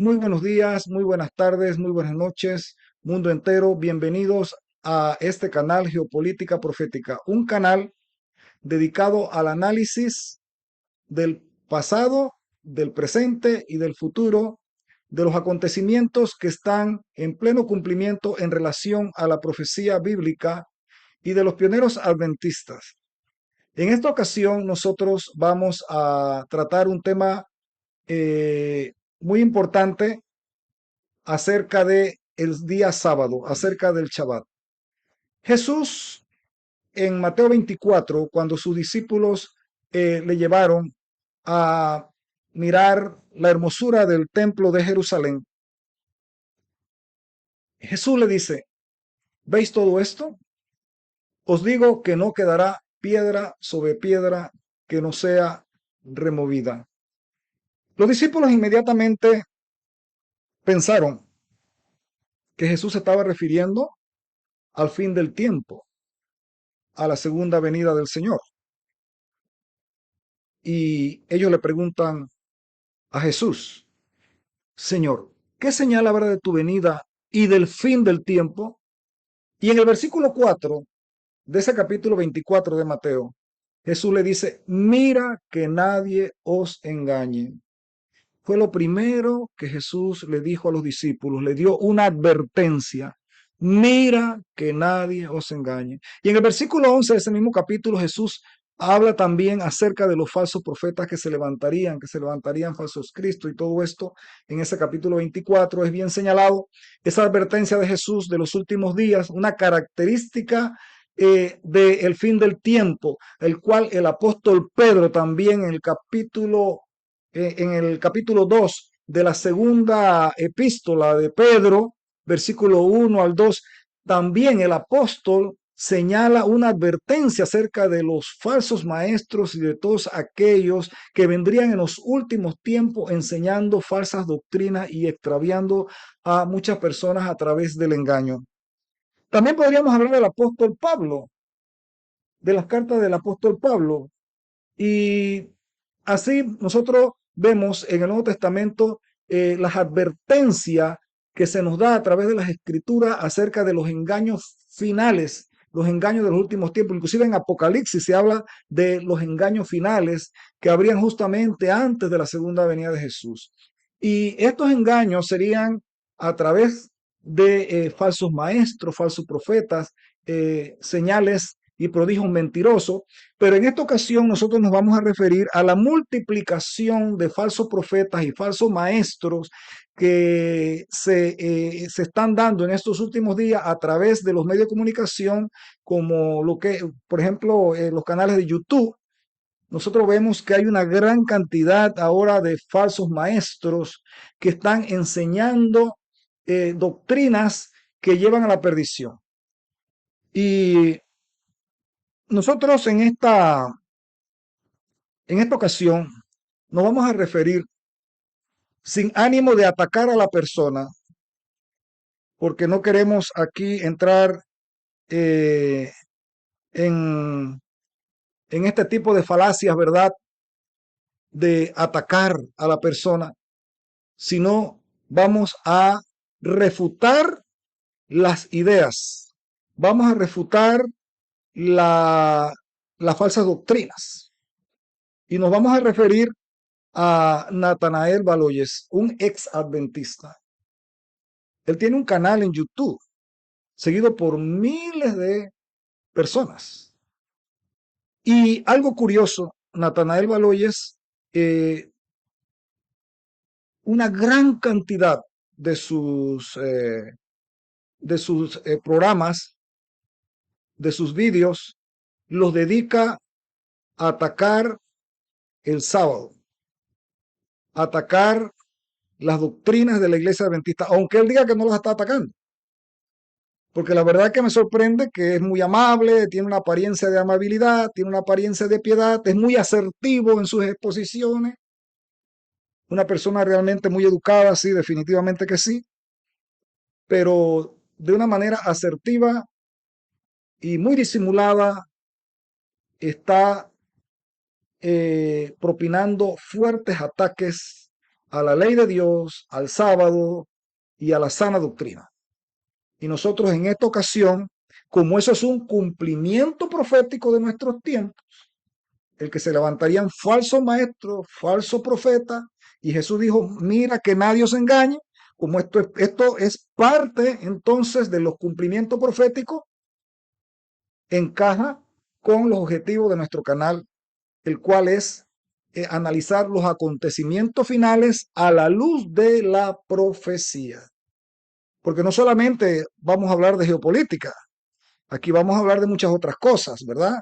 Muy buenos días, muy buenas tardes, muy buenas noches, mundo entero. Bienvenidos a este canal Geopolítica Profética, un canal dedicado al análisis del pasado, del presente y del futuro, de los acontecimientos que están en pleno cumplimiento en relación a la profecía bíblica y de los pioneros adventistas. En esta ocasión nosotros vamos a tratar un tema muy importante acerca de el día sábado, acerca del Shabbat. Jesús en Mateo 24, cuando sus discípulos le llevaron a mirar la hermosura del templo de Jerusalén, Jesús le dice, ¿veis todo esto? Os digo que no quedará piedra sobre piedra que no sea removida. Los discípulos inmediatamente pensaron que Jesús se estaba refiriendo al fin del tiempo, a la segunda venida del Señor. Y ellos le preguntan a Jesús, Señor, ¿qué señal habrá de tu venida y del fin del tiempo? Y en el versículo 4 de ese capítulo 24 de Mateo, Jesús le dice, mira que nadie os engañe. Fue lo primero que Jesús le dijo a los discípulos, le dio una advertencia. Mira que nadie os engañe. Y en el versículo 11 de ese mismo capítulo Jesús habla también acerca de los falsos profetas que se levantarían falsos Cristos y todo esto en ese capítulo 24 es bien señalado. Esa advertencia de Jesús de los últimos días, una característica del fin del tiempo, el cual el apóstol Pedro también en el capítulo 2 de la segunda epístola de Pedro, versículo 1 al 2, también el apóstol señala una advertencia acerca de los falsos maestros y de todos aquellos que vendrían en los últimos tiempos enseñando falsas doctrinas y extraviando a muchas personas a través del engaño. También podríamos hablar del apóstol Pablo, de las cartas del apóstol Pablo. Y así nosotros vemos en el Nuevo Testamento las advertencias que se nos da a través de las escrituras acerca de los engaños finales, los engaños de los últimos tiempos. Inclusive en Apocalipsis se habla de los engaños finales que habrían justamente antes de la segunda venida de Jesús. Y estos engaños serían a través de falsos maestros, falsos profetas, señales y prodigios mentirosos, pero en esta ocasión nosotros nos vamos a referir a la multiplicación de falsos profetas y falsos maestros que se están dando en estos últimos días a través de los medios de comunicación, como lo que, por ejemplo, los canales de YouTube. Nosotros vemos que hay una gran cantidad ahora de falsos maestros que están enseñando doctrinas que llevan a la perdición. Y nosotros en esta ocasión nos vamos a referir sin ánimo de atacar a la persona, porque no queremos aquí entrar eh, en, en este tipo de falacias, ¿verdad? De atacar a la persona, sino vamos a refutar las ideas, vamos a refutar la, las falsas doctrinas y nos vamos a referir a Natanael Baloyes, un ex adventista. Él tiene un canal en YouTube, seguido por miles de personas. Y algo curioso, Natanael Baloyes, eh, una gran cantidad de sus programas, de sus vídeos, los dedica a atacar el sábado, a atacar las doctrinas de la iglesia adventista, aunque él diga que no las está atacando. Porque la verdad que me sorprende que es muy amable, tiene una apariencia de amabilidad, tiene una apariencia de piedad, es muy asertivo en sus exposiciones, una persona realmente muy educada, sí, definitivamente que sí, pero de una manera asertiva y muy disimulada está propinando fuertes ataques a la ley de Dios, al sábado y a la sana doctrina. Y nosotros en esta ocasión, como eso es un cumplimiento profético de nuestros tiempos, el que se levantarían falsos maestros, falsos profetas, y Jesús dijo, mira que nadie os engañe, como esto es parte entonces de los cumplimientos proféticos, encaja con los objetivos de nuestro canal, el cual es analizar los acontecimientos finales a la luz de la profecía. Porque no solamente vamos a hablar de geopolítica, aquí vamos a hablar de muchas otras cosas, ¿verdad?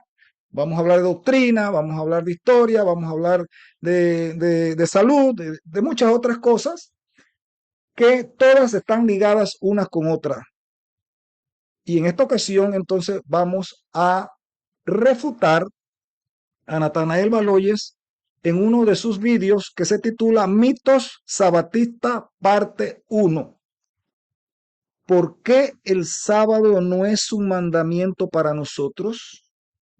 Vamos a hablar de doctrina, vamos a hablar de historia, vamos a hablar de salud, de muchas otras cosas que todas están ligadas unas con otras. Y en esta ocasión entonces vamos a refutar a Natanael Baloyes en uno de sus vídeos que se titula Mitos Sabatistas parte 1. ¿Por qué el sábado no es un mandamiento para nosotros?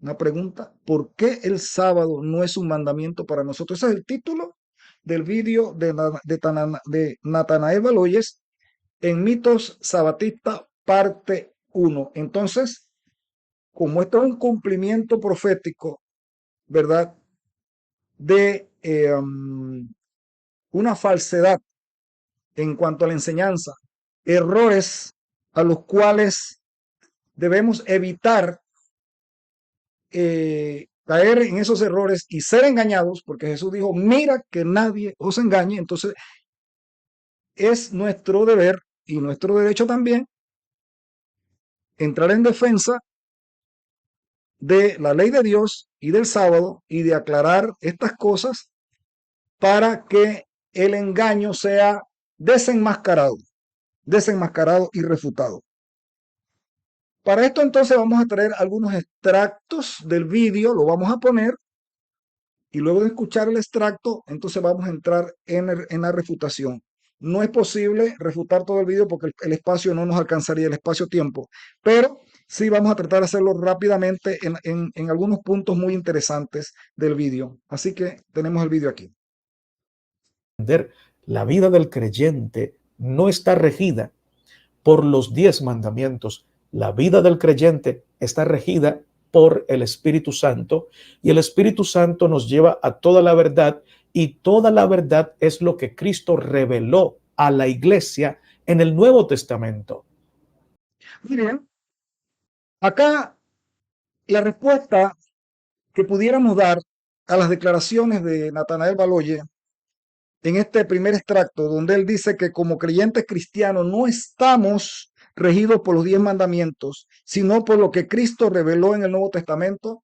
Una pregunta. ¿Por qué el sábado no es un mandamiento para nosotros? Ese es el título del vídeo de Natanael Baloyes en Mitos Sabatistas parte 1. Entonces, como esto es un cumplimiento profético, ¿verdad? De una falsedad en cuanto a la enseñanza, errores a los cuales debemos evitar caer en esos errores y ser engañados, porque Jesús dijo, mira que nadie os engañe. Entonces es nuestro deber y nuestro derecho también entrar en defensa de la ley de Dios y del sábado y de aclarar estas cosas para que el engaño sea desenmascarado, desenmascarado y refutado. Para esto entonces vamos a traer algunos extractos del vídeo, lo vamos a poner y luego de escuchar el extracto, entonces vamos a entrar en la refutación. No es posible refutar todo el vídeo porque el espacio no nos alcanzaría, el espacio-tiempo, pero sí vamos a tratar de hacerlo rápidamente en algunos puntos muy interesantes del vídeo. Así que tenemos el vídeo aquí. La vida del creyente no está regida por los 10 mandamientos. La vida del creyente está regida por el Espíritu Santo y el Espíritu Santo nos lleva a toda la verdad y toda la verdad es lo que Cristo reveló a la iglesia en el Nuevo Testamento. Muy bien, acá la respuesta que pudiéramos dar a las declaraciones de Natanael Baloye en este primer extracto, donde él dice que como creyentes cristianos no estamos regidos por los 10 mandamientos, sino por lo que Cristo reveló en el Nuevo Testamento.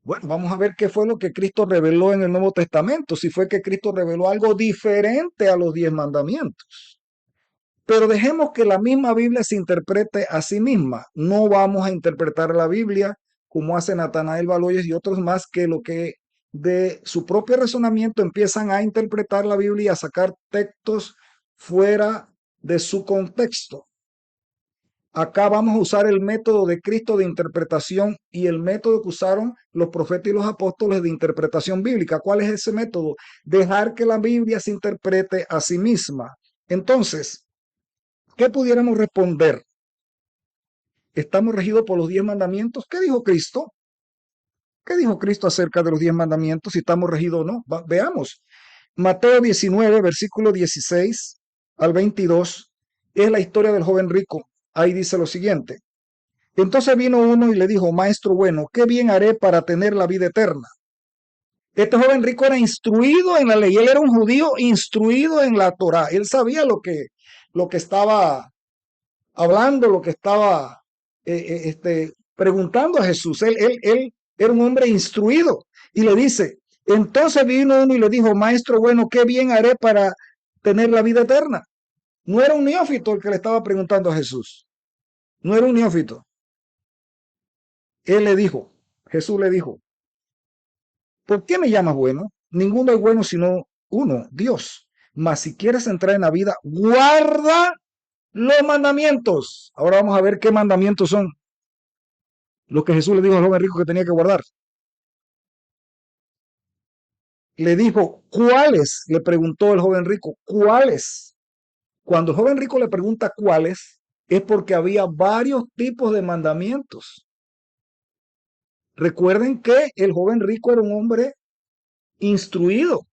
Bueno, vamos a ver qué fue lo que Cristo reveló en el Nuevo Testamento, si fue que Cristo reveló algo diferente a los 10 mandamientos. Pero dejemos que la misma Biblia se interprete a sí misma. No vamos a interpretar la Biblia como hace Natanael Baloyes y otros más que lo que de su propio razonamiento empiezan a interpretar la Biblia y a sacar textos fuera de su contexto. Acá vamos a usar el método de Cristo de interpretación y el método que usaron los profetas y los apóstoles de interpretación bíblica. ¿Cuál es ese método? Dejar que la Biblia se interprete a sí misma. Entonces, ¿qué pudiéramos responder? ¿Estamos regidos por los 10 mandamientos? ¿Qué dijo Cristo? ¿Qué dijo Cristo acerca de los 10 mandamientos? Si estamos regidos o no. Veamos. Mateo 19, versículo 16 al 22, es la historia del joven rico. Ahí dice lo siguiente. Entonces vino uno y le dijo, maestro bueno, ¿qué bien haré para tener la vida eterna? Este joven rico era instruido en la ley. Él era un judío instruido en la Torá. Él sabía lo que estaba hablando, lo que estaba preguntando a Jesús. Él era un hombre instruido y le dice, entonces vino uno y le dijo, maestro bueno, ¿qué bien haré para tener la vida eterna? No era un neófito el que le estaba preguntando a Jesús. No era un neófito. Él le dijo, Jesús le dijo, ¿por qué me llamas bueno? Ninguno es bueno sino uno, Dios. Mas si quieres entrar en la vida, guarda los mandamientos. Ahora vamos a ver qué mandamientos son los que Jesús le dijo al joven rico que tenía que guardar. le dijo, ¿cuáles? Le preguntó el joven rico, ¿cuáles? Cuando el joven rico le pregunta cuáles, es porque había varios tipos de mandamientos. Recuerden que el joven rico era un hombre instruido.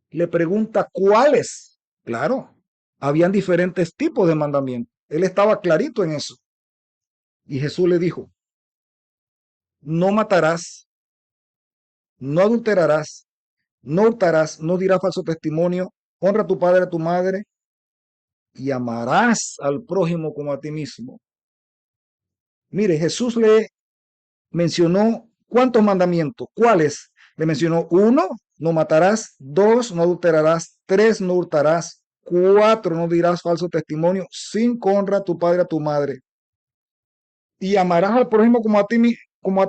Le pregunta cuáles. Claro, habían diferentes tipos de mandamientos. Él estaba clarito en eso. Y Jesús le dijo, no matarás, no adulterarás, no hurtarás, no dirás falso testimonio, honra a tu padre y a tu madre y amarás al prójimo como a ti mismo. Mire, Jesús le mencionó cuántos mandamientos, cuáles. Le mencionó uno, no matarás, dos, no adulterarás, tres, no hurtarás, cuatro, no dirás falso testimonio, cinco, honra a tu padre y a tu madre. Y amarás al prójimo como a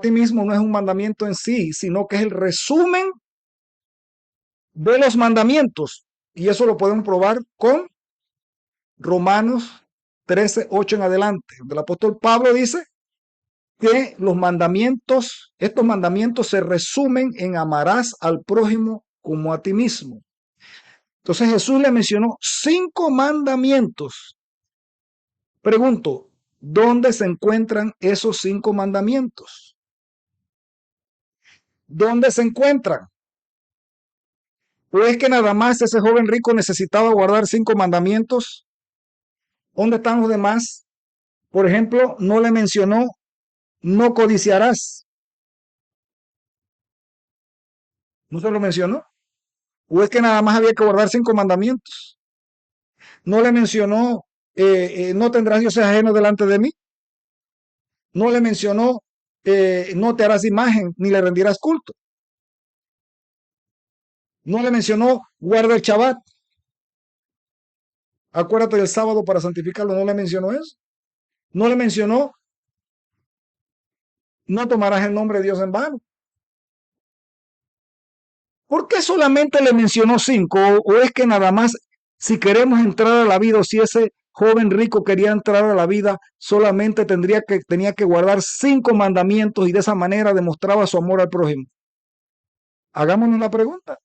ti mismo no es un mandamiento en sí, sino que es el resumen de los mandamientos. Y eso lo podemos probar con Romanos 13:8 en adelante, donde el apóstol Pablo dice que los mandamientos, estos mandamientos se resumen en amarás al prójimo como a ti mismo. Entonces Jesús le mencionó 5 mandamientos. Pregunto, ¿dónde se encuentran esos 5 mandamientos? ¿Dónde se encuentran? ¿O es que nada más ese joven rico necesitaba guardar 5 mandamientos? ¿Dónde están los demás? Por ejemplo, no le mencionó, no codiciarás. ¿No se lo mencionó? ¿O es que nada más había que guardar 5 mandamientos? No le mencionó, no tendrás dioses ajenos delante de mí. No le mencionó, no te harás imagen ni le rendirás culto. No le mencionó, guarda el Shabbat. Acuérdate del sábado para santificarlo. No le mencionó eso. No le mencionó, no tomarás el nombre de Dios en vano. ¿Por qué solamente le mencionó 5? ¿O es que nada más, si queremos entrar a la vida, o si ese joven rico quería entrar a la vida, solamente tenía que guardar 5 mandamientos y de esa manera demostraba su amor al prójimo? Hagámonos la pregunta.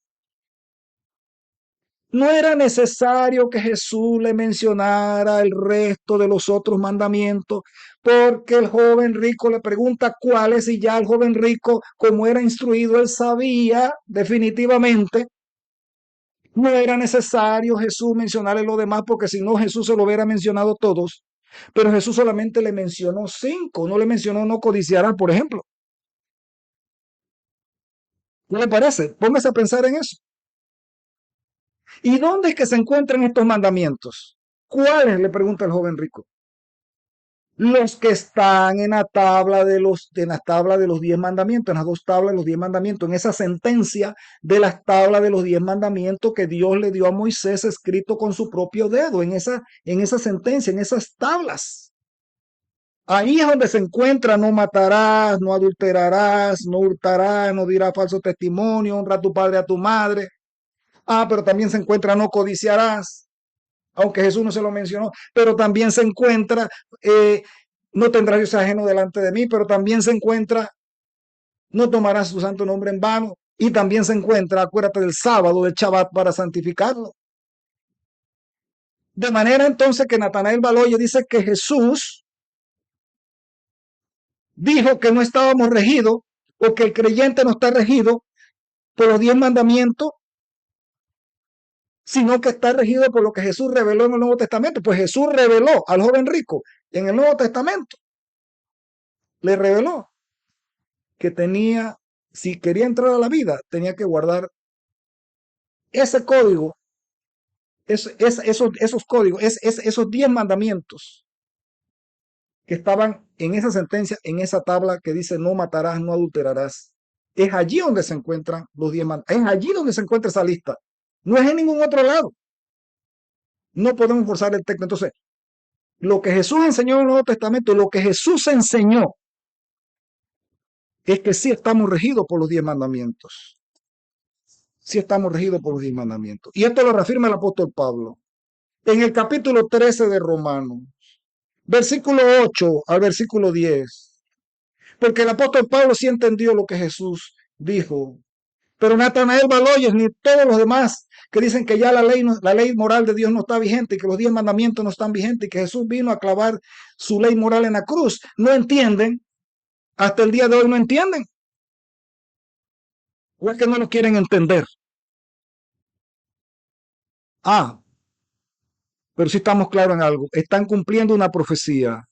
No era necesario que Jesús le mencionara el resto de los otros mandamientos, porque el joven rico le pregunta cuáles y ya el joven rico, como era instruido, él sabía definitivamente. No era necesario Jesús mencionarle lo demás, porque si no Jesús se lo hubiera mencionado todos. Pero Jesús solamente le mencionó 5, no le mencionó no codiciarás, por ejemplo. ¿Qué le parece? Póngase a pensar en eso. ¿Y dónde es que se encuentran estos mandamientos? ¿Cuáles? Le pregunta el joven rico. Los que están en la tabla de los 10 mandamientos, en las 2 tablas de los 10 mandamientos, en esa sentencia de las tablas de los 10 mandamientos que Dios le dio a Moisés escrito con su propio dedo, en esa sentencia, en esas tablas. Ahí es donde se encuentra: no matarás, no adulterarás, no hurtarás, no dirás falso testimonio, honra a tu padre y a tu madre. Pero también se encuentra: no codiciarás, aunque Jesús no se lo mencionó, pero también se encuentra, no tendrás Dios ajeno delante de mí, pero también se encuentra, no tomarás su santo nombre en vano, y también se encuentra, acuérdate del sábado, del Shabbat, para santificarlo. De manera entonces que Natanael Baloye dice que Jesús dijo que no estábamos regidos, o que el creyente no está regido por los 10 mandamientos, sino que está regido por lo que Jesús reveló en el Nuevo Testamento. Pues Jesús reveló al joven rico en el Nuevo Testamento, le reveló que tenía, si quería entrar a la vida, tenía que guardar ese código, esos códigos, esos 10 mandamientos que estaban en esa sentencia, en esa tabla que dice: no matarás, no adulterarás. Es allí donde se encuentran los 10 mandamientos, es allí donde se encuentra esa lista. No es en ningún otro lado. No podemos forzar el texto. Entonces, lo que Jesús enseñó en el Nuevo Testamento, lo que Jesús enseñó, es que sí estamos regidos por los 10 mandamientos. Sí estamos regidos por los 10 mandamientos. Y esto lo reafirma el apóstol Pablo en el capítulo 13 de Romanos, versículo 8 al versículo 10. Porque el apóstol Pablo sí entendió lo que Jesús dijo. Pero Natanael Baloyes ni todos los demás que dicen que ya la ley moral de Dios no está vigente y que los 10 mandamientos no están vigentes y que Jesús vino a clavar su ley moral en la cruz, no entienden, hasta el día de hoy no entienden. ¿O es que no lo quieren entender? Ah, pero sí estamos claros en algo. Están cumpliendo una profecía.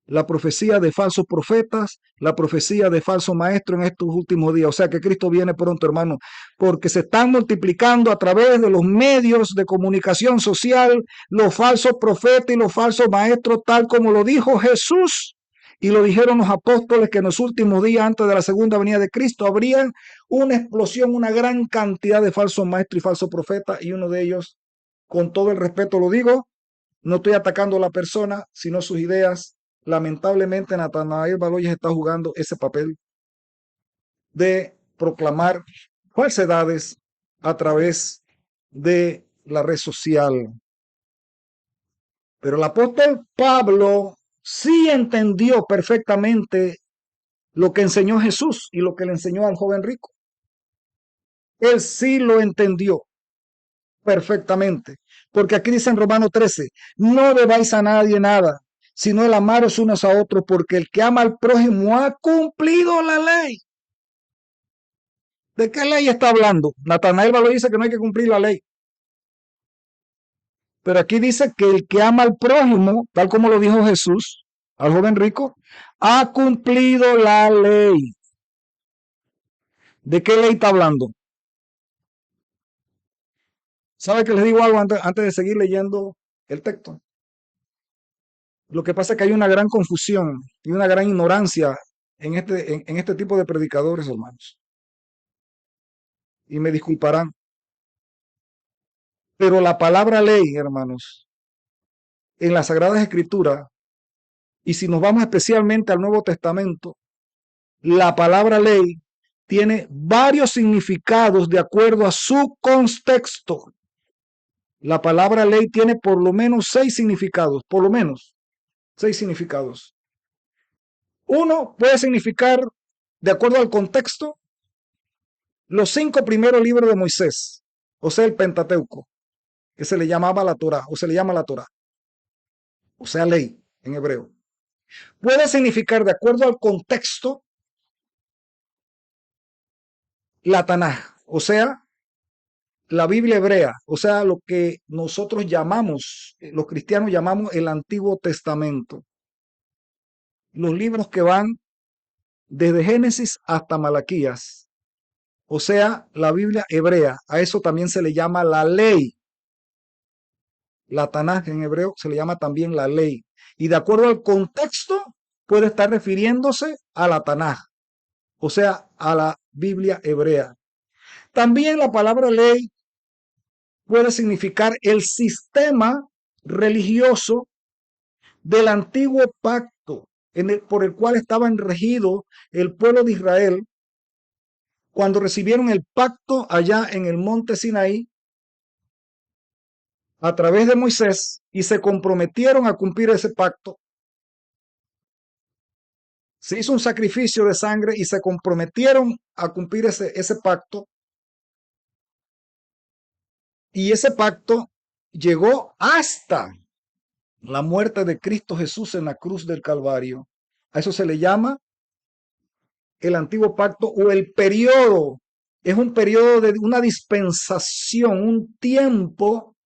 La profecía de falsos profetas, la profecía de falsos maestros en estos últimos días. O sea que Cristo viene pronto, hermano, porque se están multiplicando a través de los medios de comunicación social los falsos profetas y los falsos maestros, tal como lo dijo Jesús y lo dijeron los apóstoles, que en los últimos días antes de la segunda venida de Cristo habría una explosión, una gran cantidad de falsos maestros y falsos profetas, y uno de ellos, con todo el respeto lo digo, no estoy atacando a la persona, sino sus ideas. Lamentablemente, Natanael Baloyes está jugando ese papel de proclamar falsedades a través de la red social. Pero el apóstol Pablo sí entendió perfectamente lo que enseñó Jesús y lo que le enseñó al joven rico. Él sí lo entendió perfectamente. Porque aquí dice en Romanos 13, no debáis a nadie nada, sino el amaros unos a otros, porque el que ama al prójimo ha cumplido la ley. ¿De qué ley está hablando? Natanael lo dice que no hay que cumplir la ley. Pero aquí dice que el que ama al prójimo, tal como lo dijo Jesús al joven rico, ha cumplido la ley. ¿De qué ley está hablando? ¿Sabe que les digo algo antes de seguir leyendo el texto? Lo que pasa es que hay una gran confusión y una gran ignorancia en este tipo de predicadores, hermanos. Y me disculparán. Pero la palabra ley, hermanos, en las Sagradas Escrituras, y si nos vamos especialmente al Nuevo Testamento, la palabra ley tiene varios significados de acuerdo a su contexto. La palabra ley tiene por lo menos 6 significados, por lo menos 6 significados. Uno puede significar, de acuerdo al contexto, los 5 primeros libros de Moisés, o sea, el Pentateuco, que se le llamaba la Torá, o se le llama la Torá, o sea, ley en hebreo. Puede significar, de acuerdo al contexto, la Tanaj, o sea, la Biblia hebrea, o sea, lo que nosotros llamamos, los cristianos llamamos el Antiguo Testamento. Los libros que van desde Génesis hasta Malaquías, o sea, la Biblia hebrea. A eso también se le llama la ley. La Tanaj en hebreo se le llama también la ley. Y de acuerdo al contexto, puede estar refiriéndose a la Tanaj, o sea, a la Biblia hebrea. También la palabra ley puede significar el sistema religioso del antiguo pacto por el cual estaban regidos el pueblo de Israel cuando recibieron el pacto allá en el monte Sinaí a través de Moisés y se comprometieron a cumplir ese pacto. Se hizo un sacrificio de sangre y se comprometieron a cumplir ese pacto. Y ese pacto llegó hasta la muerte de Cristo Jesús en la cruz del Calvario. A eso se le llama el antiguo pacto o el periodo. Es un periodo de una dispensación, un tiempo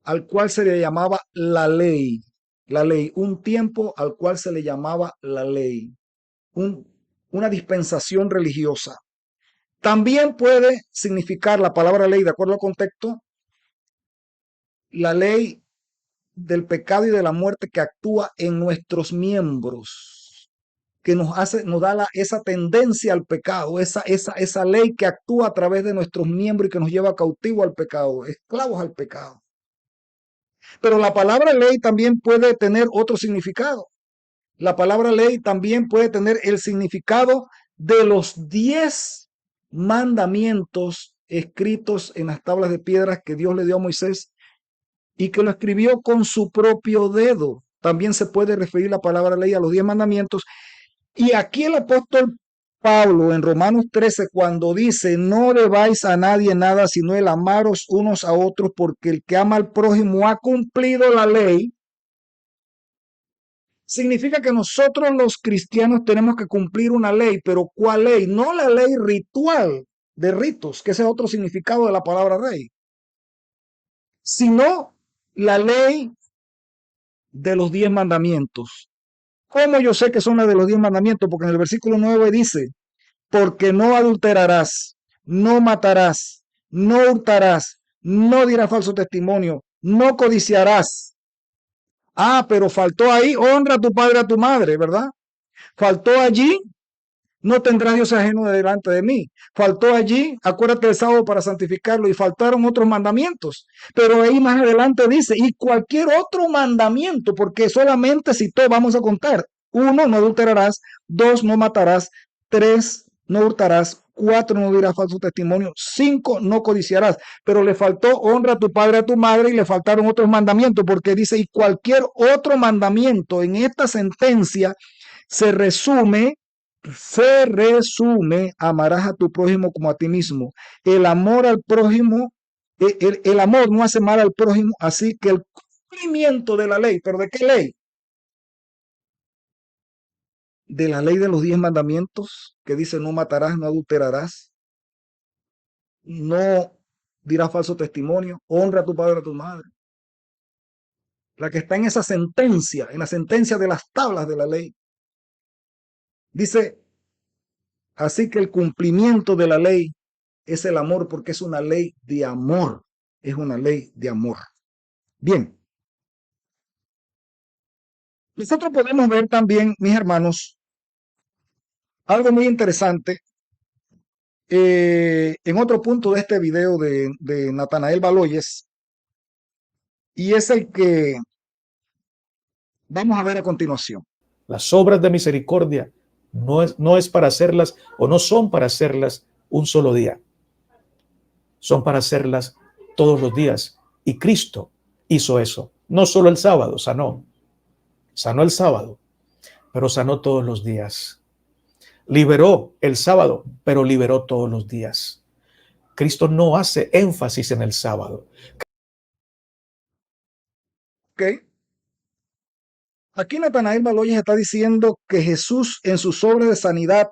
al cual se le llamaba la ley. La ley, un tiempo al cual se le llamaba la ley. Una dispensación religiosa. También puede significar la palabra ley, de acuerdo al contexto, la ley del pecado y de la muerte que actúa en nuestros miembros, que nos da esa tendencia al pecado, esa ley que actúa a través de nuestros miembros y que nos lleva cautivo al pecado, esclavos al pecado. Pero la palabra ley también puede tener otro significado. La palabra ley también puede tener el significado de los 10 mandamientos escritos en las tablas de piedras que Dios le dio a Moisés y que lo escribió con su propio dedo. También se puede referir la palabra ley a los 10 mandamientos. Y aquí el apóstol Pablo en Romanos 13 cuando dice, no debáis a nadie nada sino el amaros unos a otros, porque el que ama al prójimo ha cumplido la ley. Significa que nosotros los cristianos tenemos que cumplir una ley, pero ¿cuál ley? No la ley ritual de ritos, que ese es otro significado de la palabra ley, sino la ley de los 10 mandamientos. ¿Cómo yo sé que son las de los 10 mandamientos? Porque en el versículo 9 dice, porque no adulterarás, no matarás, no hurtarás, no dirás falso testimonio, no codiciarás. Ah, pero faltó ahí, honra a tu padre y a tu madre, ¿verdad? Faltó allí, no tendrás Dios ajeno delante de mí. Faltó allí, acuérdate del sábado para santificarlo, y faltaron otros mandamientos. Pero ahí más adelante dice, y cualquier otro mandamiento, porque solamente citó, vamos a contar. 1, no adulterarás. 2, no matarás. 3, no hurtarás. 4, no dirás falso testimonio. 5, no codiciarás. Pero le faltó honra a tu padre y a tu madre, y le faltaron otros mandamientos, porque dice, y cualquier otro mandamiento en esta sentencia se resume amarás a tu prójimo como a ti mismo. El amor al prójimo, el amor no hace mal al prójimo, así que el cumplimiento de la ley, ¿pero de qué ley? De la ley de los 10 mandamientos, que dice no matarás, no adulterarás, no dirás falso testimonio, honra a tu padre y a tu madre. La que está en esa sentencia, en la sentencia de las tablas de la ley. Dice, así que el cumplimiento de la ley es el amor, porque es una ley de amor, es una ley de amor. Bien, nosotros podemos ver también, mis hermanos, algo muy interesante en otro punto de este video de Natanael Baloyes, y es el que vamos a ver a continuación. Las obras de misericordia no es para hacerlas o no son para hacerlas un solo día, son para hacerlas todos los días. Y Cristo hizo eso. No solo el sábado, sanó el sábado, pero sanó todos los días. Liberó el sábado, pero liberó todos los días. Cristo no hace énfasis en el sábado. ¿Ok? Aquí Natanael Baloyes está diciendo que Jesús en sus obras de sanidad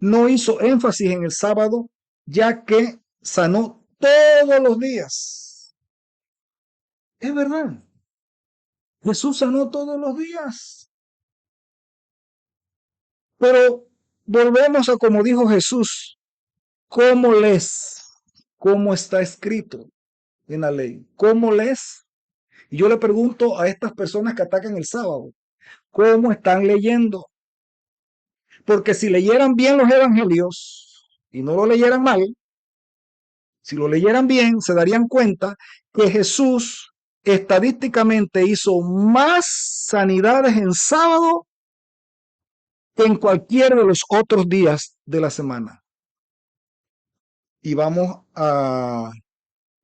no hizo énfasis en el sábado, ya que sanó todos los días. Es verdad. Jesús sanó todos los días. Pero volvemos a como dijo Jesús, ¿cómo lees? ¿Cómo está escrito en la ley? ¿Cómo lees? Y yo le pregunto a estas personas que atacan el sábado, ¿cómo están leyendo? Porque si leyeran bien los evangelios y no lo leyeran mal, si lo leyeran bien, se darían cuenta que Jesús estadísticamente hizo más sanidades en sábado que en cualquiera de los otros días de la semana. Y vamos a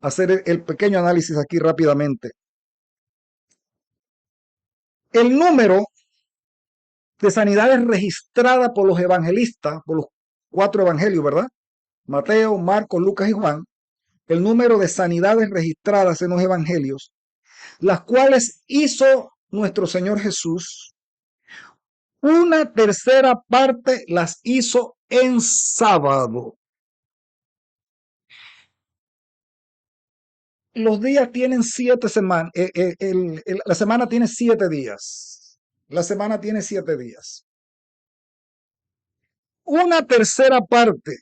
hacer el pequeño análisis aquí rápidamente. El número de sanidades registradas por los evangelistas, por los 4 evangelios, ¿verdad? Mateo, Marcos, Lucas y Juan, el número de sanidades registradas en los evangelios, las cuales hizo nuestro Señor Jesús, una tercera parte las hizo en sábado. Los días tienen 7 semanas, la semana tiene 7 días. La semana tiene 7 días. Una tercera parte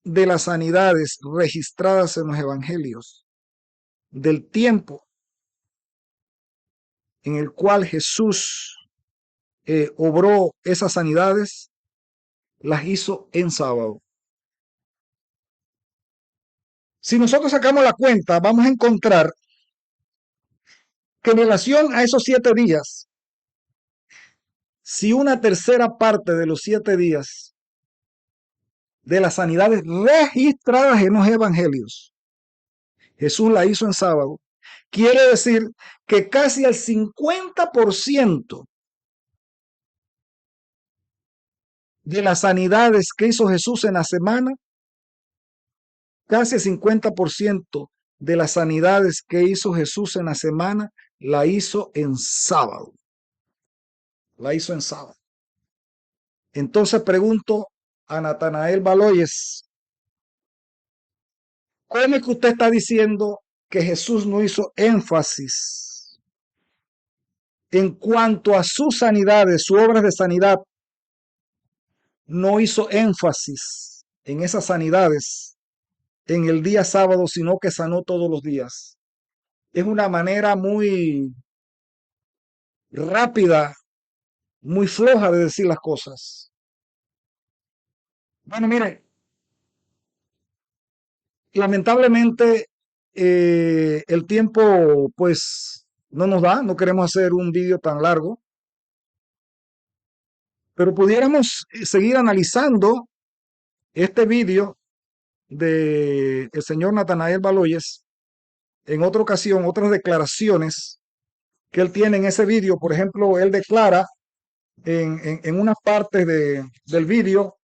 de las sanidades registradas en los evangelios del tiempo en el cual Jesús obró esas sanidades, las hizo en sábado. Si nosotros sacamos la cuenta, vamos a encontrar que en relación a esos 7 días, si una tercera parte de los 7 días de las sanidades registradas en los evangelios, Jesús la hizo en sábado, quiere decir que casi el 50% de las sanidades que hizo Jesús en la semana, casi el 50% de las sanidades que hizo Jesús en la semana la hizo en sábado. La hizo en sábado. Entonces pregunto a Natanael Baloyes, ¿cómo es que usted está diciendo que Jesús no hizo énfasis en cuanto a sus sanidades, sus obras de sanidad? No hizo énfasis en esas sanidades en el día sábado, sino que sanó todos los días. Es una manera muy rápida, muy floja de decir las cosas. Bueno, mire, lamentablemente el tiempo pues no nos da, no queremos hacer un vídeo tan largo, pero pudiéramos seguir analizando este vídeo de el señor Natanael Baloyes en otra ocasión, otras declaraciones que él tiene en ese vídeo. Por ejemplo, él declara en unas partes del vídeo,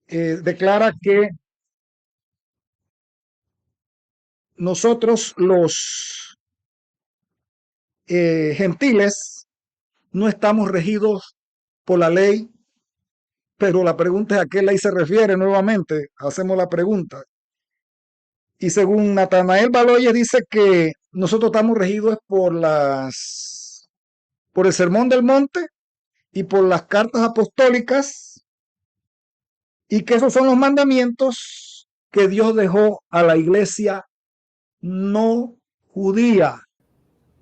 declara que nosotros los gentiles no estamos regidos por la ley, pero la pregunta es a qué ley se refiere nuevamente. Hacemos la pregunta. Y según Natanael Baloyes dice que nosotros estamos regidos por el Sermón del Monte y por las cartas apostólicas, y que esos son los mandamientos que Dios dejó a la iglesia no judía.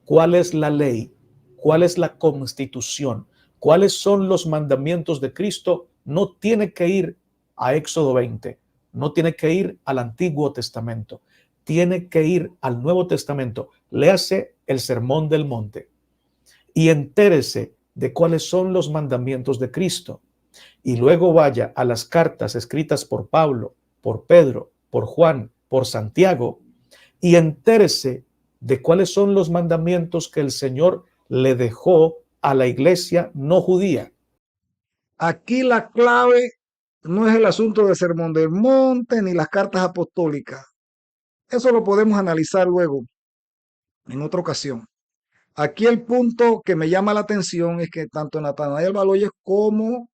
¿Cuál es la ley? ¿Cuál es la constitución? ¿Cuáles son los mandamientos de Cristo? No tiene que ir a Éxodo 20, no tiene que ir al Antiguo Testamento, tiene que ir al Nuevo Testamento. Léase el Sermón del Monte y entérese de cuáles son los mandamientos de Cristo. Y luego vaya a las cartas escritas por Pablo, por Pedro, por Juan, por Santiago, y entérese de cuáles son los mandamientos que el Señor le dejó a la iglesia no judía. Aquí la clave no es el asunto del Sermón del Monte ni las cartas apostólicas. Eso lo podemos analizar luego, en otra ocasión. Aquí el punto que me llama la atención es que tanto Natanael Baloyes como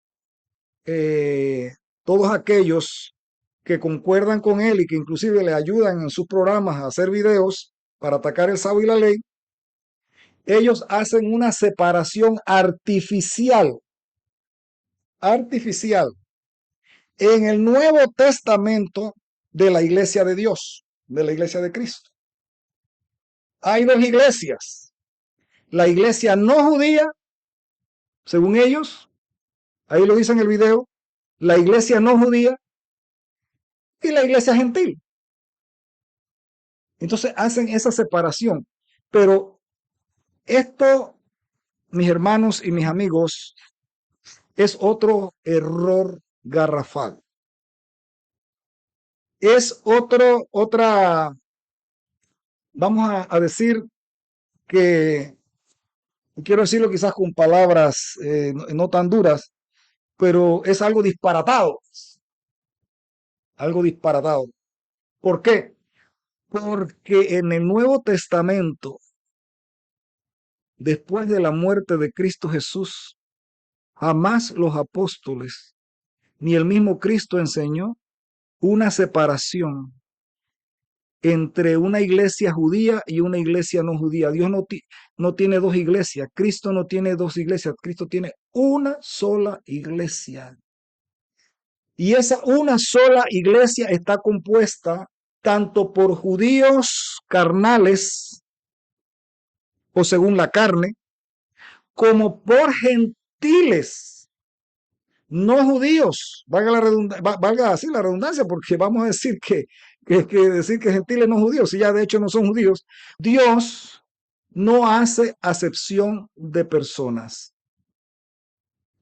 eh, todos aquellos que concuerdan con él y que inclusive le ayudan en sus programas a hacer videos para atacar el sábado y la ley, ellos hacen una separación artificial en el Nuevo Testamento de la iglesia de Dios, de la iglesia de Cristo. Hay dos iglesias, la iglesia no judía, según ellos, ahí lo dice en el video, la iglesia no judía y la iglesia gentil. Entonces hacen esa separación. Pero esto, mis hermanos y mis amigos, es otro error garrafal. Es vamos a decir que, quiero decirlo quizás con palabras no tan duras, pero es algo disparatado, algo disparatado. ¿Por qué? Porque en el Nuevo Testamento, después de la muerte de Cristo Jesús, jamás los apóstoles ni el mismo Cristo enseñó una separación entre una iglesia judía y una iglesia no judía. Dios no tiene dos iglesias, Cristo no tiene dos iglesias, Cristo tiene una sola iglesia. Y esa una sola iglesia está compuesta tanto por judíos carnales o según la carne, como por gentiles no judíos. Valga así la redundancia, porque vamos a decir decir que gentiles no judíos, si ya de hecho no son judíos. Dios no hace acepción de personas.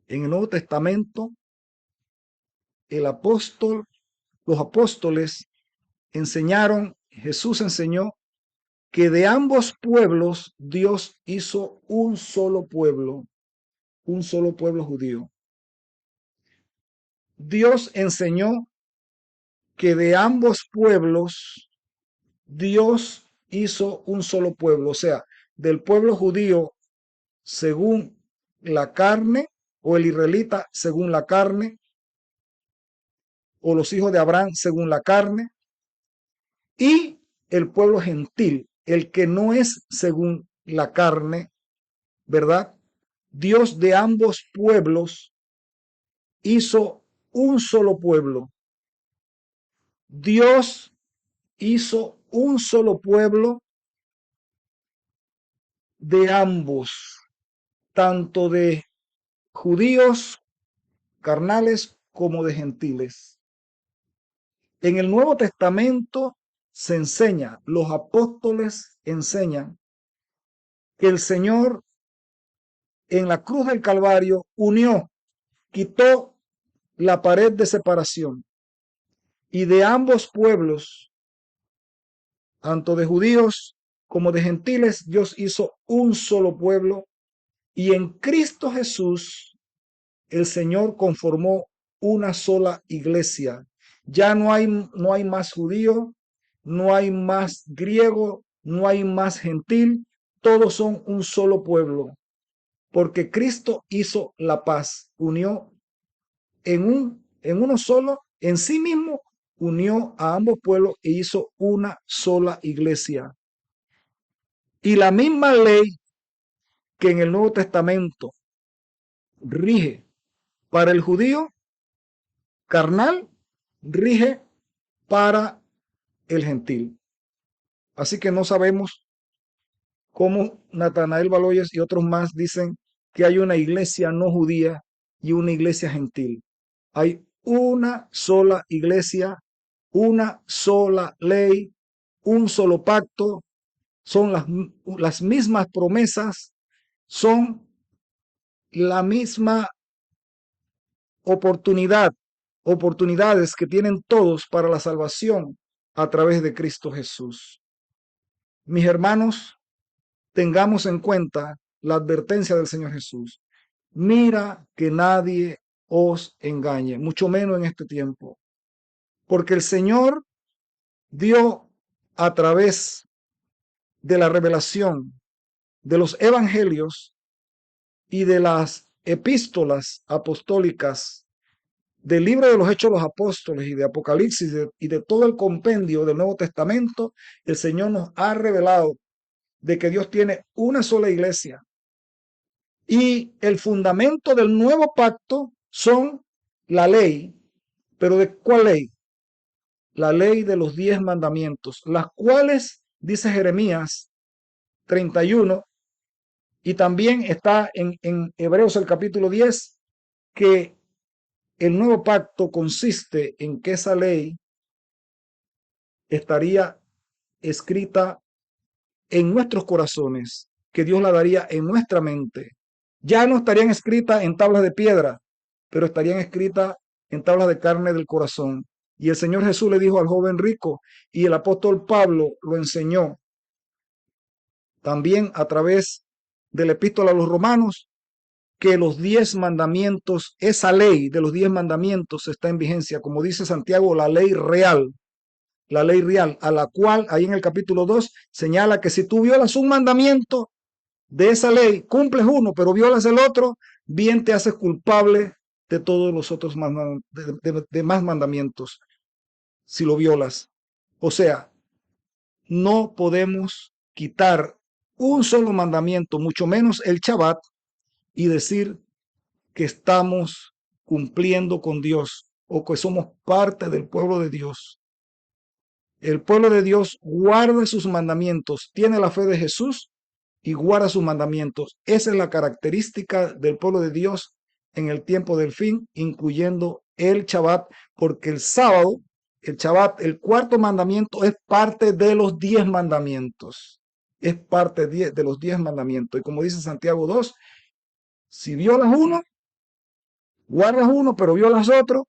En el Nuevo Testamento, los apóstoles enseñaron, Jesús enseñó que de ambos pueblos Dios hizo un solo pueblo judío. Dios enseñó que de ambos pueblos Dios hizo un solo pueblo, o sea, del pueblo judío según la carne, o el israelita según la carne, o los hijos de Abraham según la carne, y el pueblo gentil, el que no es según la carne, ¿verdad? Dios de ambos pueblos hizo un solo pueblo. Dios hizo un solo pueblo de ambos, tanto de judíos carnales como de gentiles. En el Nuevo Testamento se enseña, los apóstoles enseñan que el Señor en la cruz del Calvario unió, quitó la pared de separación, y de ambos pueblos, tanto de judíos como de gentiles, Dios hizo un solo pueblo, y en Cristo Jesús el Señor conformó una sola iglesia. Ya no hay más judío, no hay más griego, no hay más gentil, todos son un solo pueblo, porque Cristo hizo la paz, unió en uno solo, en sí mismo, unió a ambos pueblos e hizo una sola iglesia. Y la misma ley que en el Nuevo Testamento rige para el judío carnal, rige para el gentil. Así que no sabemos cómo Natanael Baloyes y otros más dicen que hay una iglesia no judía y una iglesia gentil. Hay una sola iglesia, una sola ley, un solo pacto, son las mismas promesas, son la misma oportunidad, oportunidades que tienen todos para la salvación a través de Cristo Jesús. Mis hermanos, tengamos en cuenta la advertencia del Señor Jesús. Mira que nadie os engañe, mucho menos en este tiempo, porque el Señor dio a través de la revelación de los evangelios y de las epístolas apostólicas, del libro de los Hechos de los Apóstoles y de Apocalipsis y de todo el compendio del Nuevo Testamento, el Señor nos ha revelado de que Dios tiene una sola iglesia. Y el fundamento del nuevo pacto son la ley. ¿Pero de cuál ley? La ley de los 10 mandamientos, las cuales, dice Jeremías 31, y también está en Hebreos el capítulo 10, que el nuevo pacto consiste en que esa ley estaría escrita en nuestros corazones, que Dios la daría en nuestra mente. Ya no estarían escritas en tablas de piedra, pero estarían escritas en tablas de carne del corazón. Y el Señor Jesús le dijo al joven rico, y el apóstol Pablo lo enseñó también a través de la epístola a los romanos, que los 10 mandamientos, esa ley de los 10 mandamientos está en vigencia, como dice Santiago, la ley real, a la cual ahí en el capítulo 2 señala que si tú violas un mandamiento de esa ley, cumples uno, pero violas el otro, bien te haces culpable de todos los otros demás mandamientos, si lo violas. O sea, no podemos quitar un solo mandamiento, mucho menos el Shabbat, y decir que estamos cumpliendo con Dios o que somos parte del pueblo de Dios. El pueblo de Dios guarda sus mandamientos, tiene la fe de Jesús y guarda sus mandamientos. Esa es la característica del pueblo de Dios en el tiempo del fin, incluyendo el Shabbat, porque el sábado, el Shabbat, el cuarto mandamiento es parte de los 10 mandamientos. Es parte de los 10 mandamientos. Y como dice Santiago 2, si violas uno, guardas uno, pero violas otro,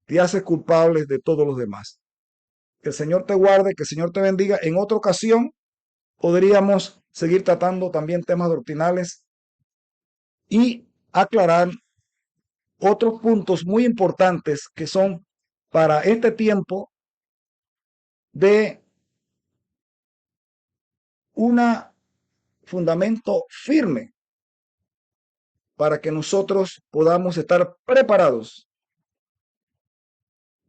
te haces culpable de todos los demás. Que el Señor te guarde, que el Señor te bendiga. En otra ocasión podríamos seguir tratando también temas doctrinales y aclarar otros puntos muy importantes que son para este tiempo de un fundamento firme para que nosotros podamos estar preparados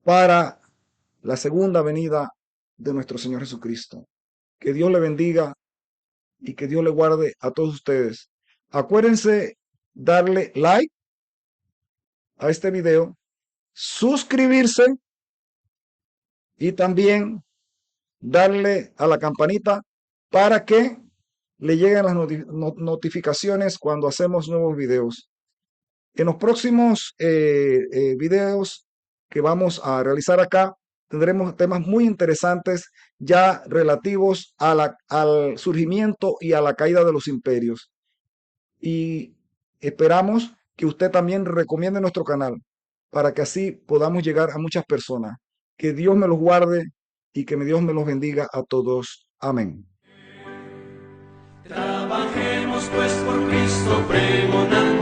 para la segunda venida de nuestro Señor Jesucristo. Que Dios le bendiga y que Dios le guarde a todos ustedes. Acuérdense darle like a este video, suscribirse y también darle a la campanita para que le lleguen las notificaciones cuando hacemos nuevos videos. En los próximos videos que vamos a realizar acá, tendremos temas muy interesantes ya relativos a al surgimiento y a la caída de los imperios. Y esperamos que usted también recomiende nuestro canal para que así podamos llegar a muchas personas. Que Dios me los guarde y que Dios me los bendiga a todos. Amén. Trabajemos pues por Cristo pregonando